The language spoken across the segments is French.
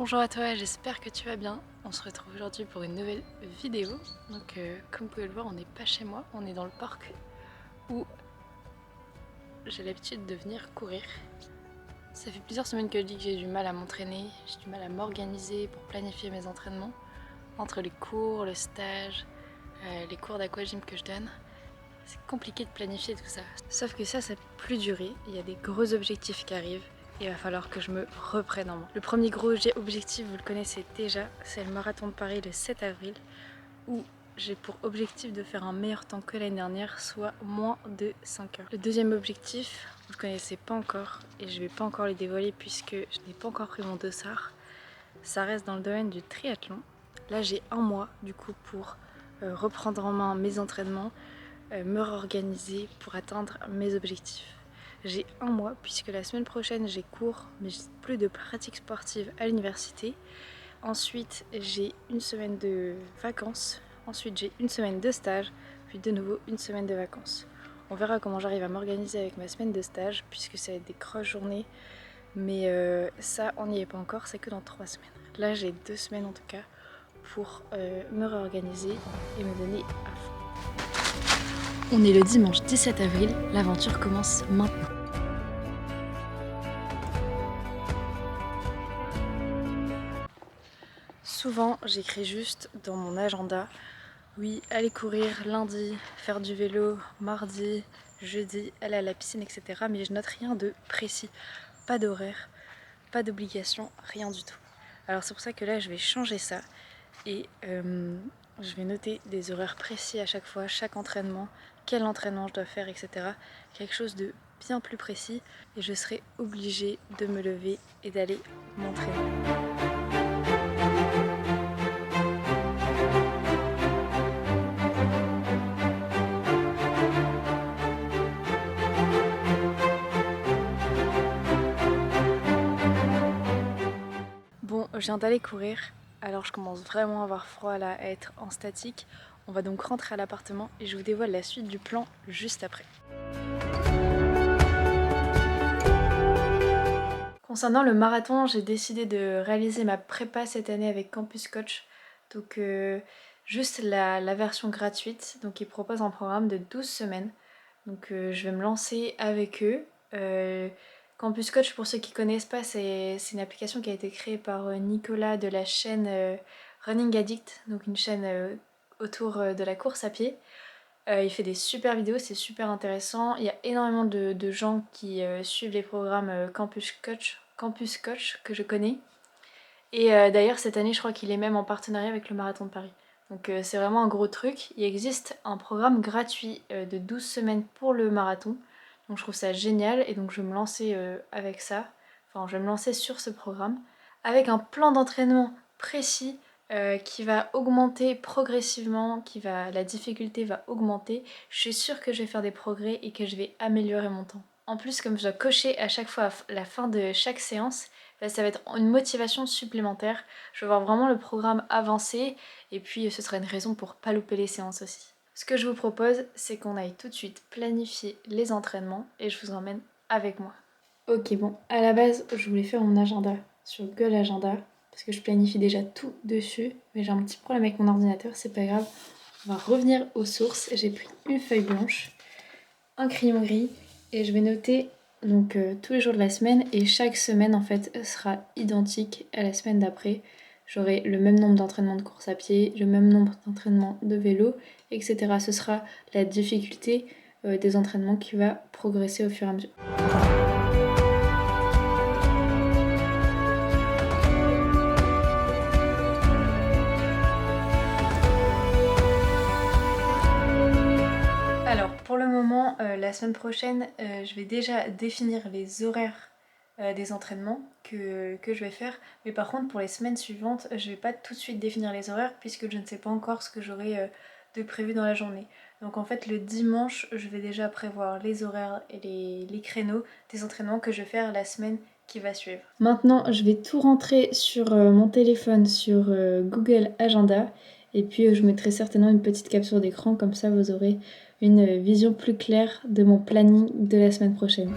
Bonjour à toi, j'espère que tu vas bien. On se retrouve aujourd'hui pour une nouvelle vidéo. Donc comme vous pouvez le voir, on n'est pas chez moi, on est dans le parc où j'ai l'habitude de venir courir. Ça fait plusieurs semaines que je dis que j'ai du mal à m'entraîner, j'ai du mal à m'organiser pour planifier mes entraînements. Entre les cours, le stage, les cours d'aquagym que je donne, c'est compliqué de planifier tout ça. Sauf que ça peut plus durer, il y a des gros objectifs qui arrivent. Il va falloir que je me reprenne en main. Le premier gros objectif, vous le connaissez déjà, c'est le marathon de Paris le 7 avril, où j'ai pour objectif de faire un meilleur temps que l'année dernière, soit moins de 5 heures. Le deuxième objectif, vous le connaissez pas encore, et je vais pas encore le dévoiler puisque je n'ai pas encore pris mon dossard. Ça reste dans le domaine du triathlon. Là j'ai un mois du coup pour reprendre en main mes entraînements, me réorganiser pour atteindre mes objectifs. J'ai un mois puisque la semaine prochaine j'ai cours mais j'ai plus de pratique sportive à l'université. Ensuite j'ai une semaine de vacances, ensuite j'ai une semaine de stage, puis de nouveau une semaine de vacances. On verra comment j'arrive à m'organiser avec ma semaine de stage puisque ça va être des grosses journées, mais ça on n'y est pas encore, c'est que dans 3 semaines. Là j'ai 2 semaines en tout cas pour me réorganiser et me donner à fond. On est le dimanche 17 avril, l'aventure commence maintenant. Souvent, j'écris juste dans mon agenda, oui, aller courir lundi, faire du vélo mardi, jeudi, aller à la piscine, etc. Mais je note rien de précis, pas d'horaire, pas d'obligation, rien du tout. Alors c'est pour ça que là, je vais changer ça et je vais noter des horaires précis à chaque fois, chaque entraînement, quel entraînement je dois faire, etc. Quelque chose de bien plus précis et je serai obligée de me lever et d'aller m'entraîner. Bon, je viens d'aller courir, alors je commence vraiment à avoir froid là, à être en statique. On va donc rentrer à l'appartement et je vous dévoile la suite du plan juste après. Concernant le marathon, j'ai décidé de réaliser ma prépa cette année avec Campus Coach. Donc juste la version gratuite. Donc ils proposent un programme de 12 semaines. Donc je vais me lancer avec eux. Campus Coach, pour ceux qui ne connaissent pas, c'est une application qui a été créée par Nicolas de la chaîne Running Addict, donc une chaîne autour de la course à pied. Il fait des super vidéos, c'est super intéressant. Il y a énormément de gens qui suivent les programmes Campus Coach que je connais. Et d'ailleurs cette année je crois qu'il est même en partenariat avec le Marathon de Paris. Donc c'est vraiment un gros truc. Il existe un programme gratuit de 12 semaines pour le marathon. Donc je trouve ça génial et donc je vais me lancer avec ça. Enfin je vais me lancer sur ce programme avec un plan d'entraînement précis qui va augmenter progressivement, la difficulté va augmenter. Je suis sûre que je vais faire des progrès et que je vais améliorer mon temps. En plus, comme je dois cocher à chaque fois à la fin de chaque séance, ça va être une motivation supplémentaire. Je vais voir vraiment le programme avancer et puis ce sera une raison pour pas louper les séances aussi. Ce que je vous propose, c'est qu'on aille tout de suite planifier les entraînements et je vous emmène avec moi. Ok, bon, à la base, je voulais faire mon agenda sur Google Agenda parce que je planifie déjà tout dessus, mais j'ai un petit problème avec mon ordinateur, c'est pas grave. On va revenir aux sources. J'ai pris une feuille blanche, un crayon gris et je vais noter donc tous les jours de la semaine et chaque semaine en fait sera identique à la semaine d'après. J'aurai le même nombre d'entraînements de course à pied, le même nombre d'entraînements de vélo, etc. Ce sera la difficulté des entraînements qui va progresser au fur et à mesure. Alors pour le moment, la semaine prochaine, je vais déjà définir les horaires des entraînements que je vais faire. Mais par contre pour les semaines suivantes, je vais pas tout de suite définir les horaires puisque je ne sais pas encore ce que j'aurai de prévu dans la journée. Donc en fait le dimanche, je vais déjà prévoir les horaires et les créneaux des entraînements que je vais faire la semaine qui va suivre. Maintenant, je vais tout rentrer sur mon téléphone, sur Google Agenda. Et puis je mettrai certainement une petite capture d'écran, comme ça vous aurez une vision plus claire de mon planning de la semaine prochaine.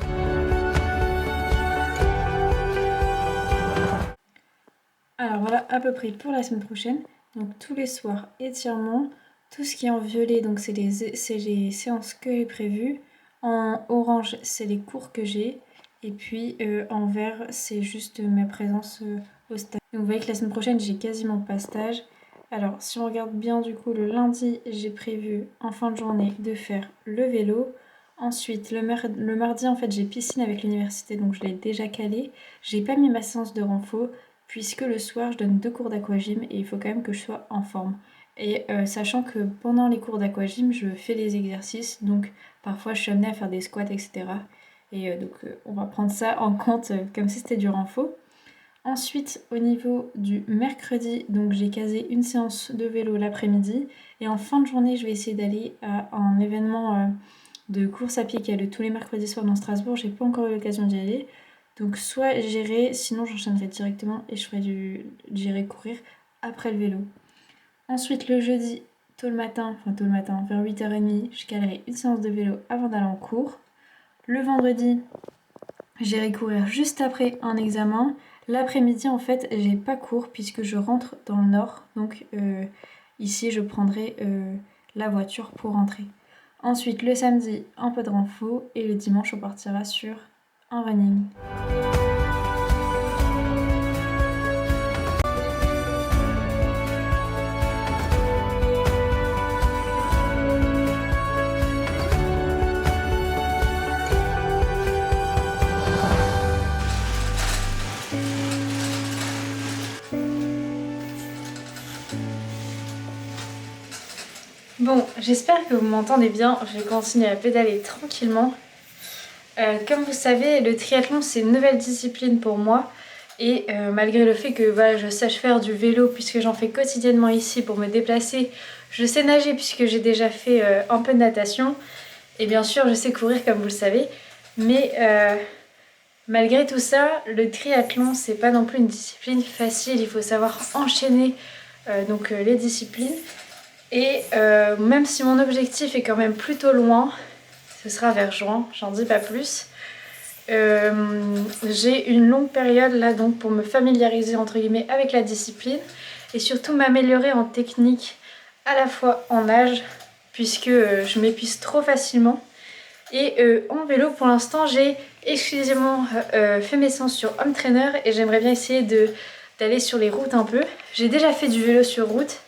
Alors voilà à peu près pour la semaine prochaine. Donc tous les soirs étirements. Tout ce qui est en violet, donc c'est les séances que j'ai prévues. En orange, c'est les cours que j'ai. Et puis en vert, c'est juste ma présence au stage. Donc vous voyez que la semaine prochaine, j'ai quasiment pas stage. Alors si on regarde bien du coup, le lundi, j'ai prévu en fin de journée de faire le vélo. Ensuite, le mardi, en fait, j'ai piscine avec l'université, donc je l'ai déjà calé. J'ai pas mis ma séance de renfo, puisque le soir, je donne 2 cours d'aquagym et il faut quand même que je sois en forme. Et sachant que pendant les cours d'aquagym, je fais les exercices, donc parfois je suis amenée à faire des squats, etc. Et donc on va prendre ça en compte comme si c'était du renfo. Ensuite, au niveau du mercredi, donc j'ai casé une séance de vélo l'après-midi. Et en fin de journée, je vais essayer d'aller à un événement de course à pied qui a lieu tous les mercredis soirs dans Strasbourg. J'ai pas encore eu l'occasion d'y aller. Donc soit j'irai, sinon j'enchaînerai directement et j'irai courir après le vélo. Ensuite le jeudi, tôt le matin, vers 8h30, je calerai une séance de vélo avant d'aller en cours. Le vendredi, j'irai courir juste après un examen. L'après-midi, en fait, j'ai pas cours puisque je rentre dans le nord. Donc ici, je prendrai la voiture pour rentrer. Ensuite, le samedi, un peu de renfo. Et le dimanche, on partira sur un running. Bon, j'espère que vous m'entendez bien, je vais continuer à pédaler tranquillement. Comme vous savez, le triathlon c'est une nouvelle discipline pour moi et malgré le fait que voilà, je sache faire du vélo puisque j'en fais quotidiennement ici pour me déplacer, je sais nager puisque j'ai déjà fait un peu de natation et bien sûr je sais courir comme vous le savez, mais malgré tout ça, le triathlon c'est pas non plus une discipline facile, il faut savoir enchaîner les disciplines. Et même si mon objectif est quand même plutôt loin, ce sera vers juin, j'en dis pas plus. J'ai une longue période là donc pour me familiariser entre guillemets avec la discipline et surtout m'améliorer en technique à la fois en nage puisque je m'épuise trop facilement. Et en vélo pour l'instant j'ai exclusivement fait mes séances sur home trainer et j'aimerais bien essayer d'aller sur les routes un peu. J'ai déjà fait du vélo sur route.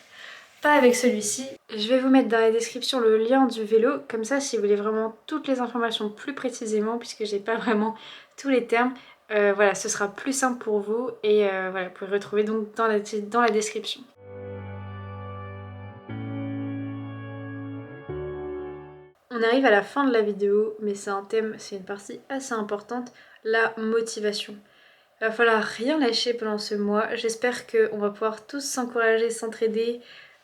Pas avec celui-ci. Je vais vous mettre dans la description le lien du vélo, comme ça si vous voulez vraiment toutes les informations plus précisément, puisque j'ai pas vraiment tous les termes, voilà, ce sera plus simple pour vous et voilà, vous pouvez retrouver donc dans la description. On arrive à la fin de la vidéo, mais c'est un thème, c'est une partie assez importante, la motivation. Il va falloir rien lâcher pendant ce mois, j'espère qu'on va pouvoir tous s'encourager, s'entraider.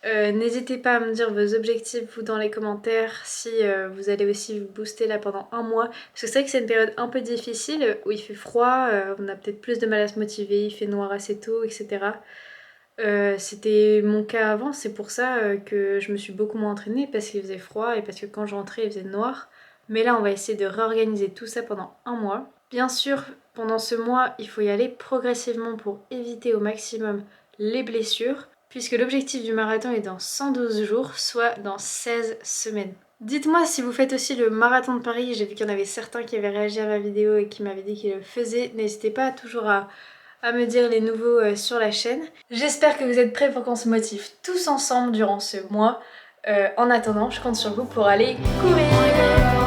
N'hésitez pas à me dire vos objectifs vous dans les commentaires si vous allez aussi vous booster là pendant un mois parce que c'est vrai que c'est une période un peu difficile où il fait froid, on a peut-être plus de mal à se motiver, il fait noir assez tôt, etc. C'était mon cas avant, c'est pour ça que je me suis beaucoup moins entraînée parce qu'il faisait froid et parce que quand je rentrais il faisait noir. Mais là on va essayer de réorganiser tout ça pendant un mois. Bien sûr, pendant ce mois il faut y aller progressivement pour éviter au maximum les blessures puisque l'objectif du marathon est dans 112 jours, soit dans 16 semaines. Dites-moi si vous faites aussi le marathon de Paris, j'ai vu qu'il y en avait certains qui avaient réagi à ma vidéo et qui m'avaient dit qu'ils le faisaient. N'hésitez pas toujours à me dire les nouveaux sur la chaîne. J'espère que vous êtes prêts pour qu'on se motive tous ensemble durant ce mois. En attendant, je compte sur vous pour aller courir.